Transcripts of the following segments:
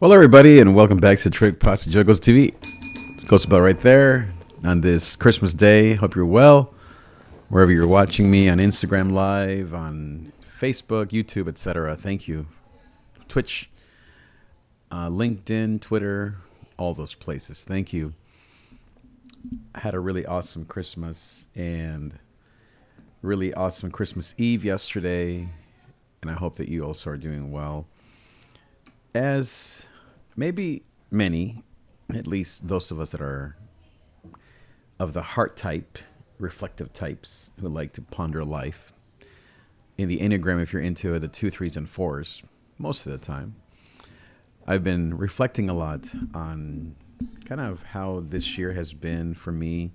Well, everybody, and welcome back to Trick Pasta Juggles TV. Ghost Bell right there on this Christmas day. Hope you're well. Wherever you're watching me on Instagram Live, on Facebook, YouTube, etc. Thank you. Twitch, LinkedIn, Twitter, all those places. Thank you. I had a really awesome Christmas and really awesome Christmas Eve yesterday, and I hope that you also are doing well. As maybe many, at least those of us that are of the heart type, reflective types who like to ponder life. In the Enneagram, if you're into the 2, 3s, and 4s, most of the time, I've been reflecting a lot on kind of how this year has been for me,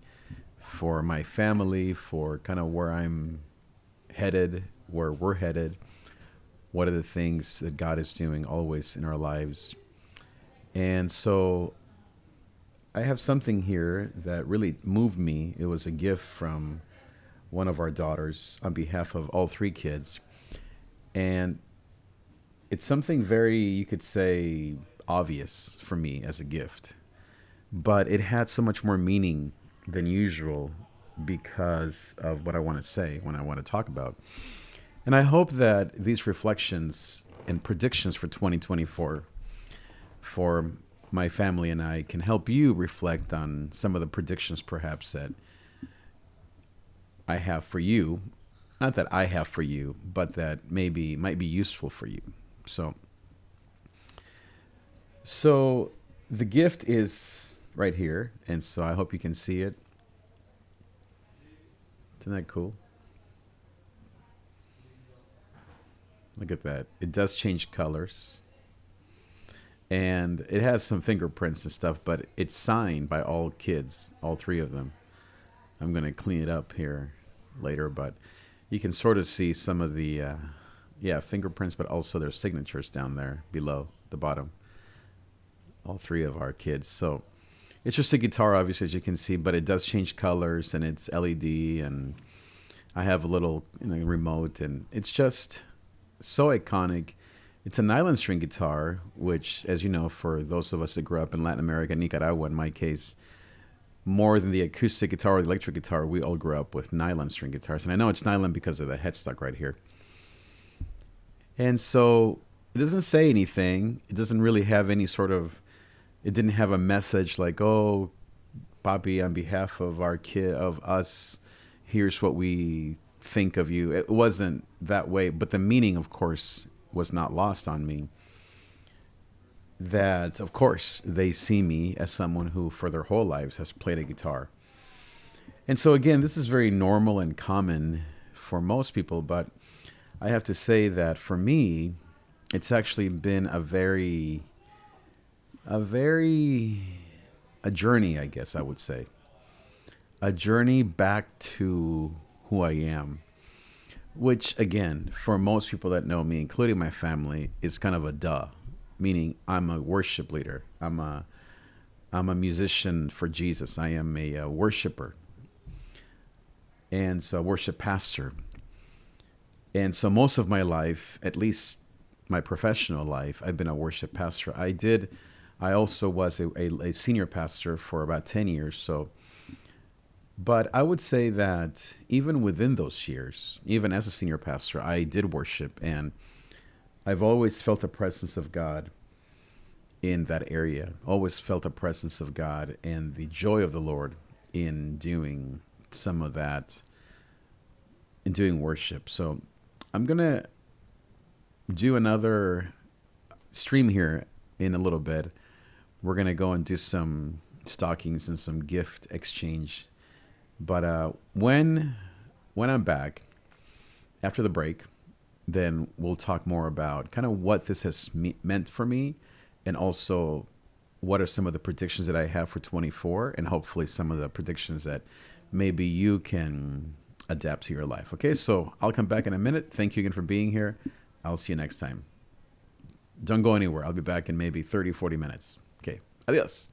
for my family, for kind of where I'm headed, where we're headed. What are the things that God is doing always in our lives? And so I have something here that really moved me. It was a gift from one of our daughters on behalf of all 3 kids. And it's something very, you could say, obvious for me as a gift. But it had so much more meaning than usual because of what I want to say, when I want to talk about. And I hope that these reflections and predictions for 2024 for my family and I can help you reflect on some of the predictions perhaps that I have for you. Not that I have for you, but that maybe might be useful for you. So the gift is right here, and so I hope you can see it. Isn't that cool? Look at that. It does change colors. And it has some fingerprints and stuff, but it's signed by all kids, all 3 of them. I'm going to clean it up here later, but you can sort of see some of the, fingerprints, but also their signatures down there below the bottom. All 3 of our kids. So it's just a guitar, obviously, as you can see, but it does change colors, and it's LED, and I have a little remote, and it's just so iconic. It's a nylon string guitar, which, as you know, for those of us that grew up in Latin America, Nicaragua in my case, more than the acoustic guitar or the electric guitar, we all grew up with nylon string guitars. And I know it's nylon because of the headstock right here. And so it doesn't say anything. It doesn't really have any sort of, it didn't have a message like, oh, Papi, on behalf of our kid, of us, here's what we think of you. It wasn't that way, but the meaning, of course, was not lost on me. That, of course, they see me as someone who for their whole lives has played a guitar. And so again, this is very normal and common for most people, but I have to say that for me, it's actually been a journey, I guess I would say. A journey back to who I am, which again, for most people that know me, including my family, is kind of a duh, meaning I'm a worship leader. I'm a musician for Jesus. I am a worshiper, and so a worship pastor. And so most of my life, at least my professional life, I've been a worship pastor. I also was a senior pastor for about 10 years. So, but I would say that even within those years, even as a senior pastor, I did worship, and I've always felt the presence of God in that area. Always felt the presence of God and the joy of the Lord in doing some of that, in doing worship. So I'm going to do another stream here in a little bit. We're going to go and do some stockings and some gift exchange. But when I'm back after the break, then we'll talk more about kind of what this has meant for me, and also what are some of the predictions that I have for 24, and hopefully some of the predictions that maybe you can adapt to your life. Okay, so I'll come back in a minute. Thank you again for being here. I'll see you next time. Don't go anywhere. I'll be back in maybe 30, 40 minutes. Okay, adios.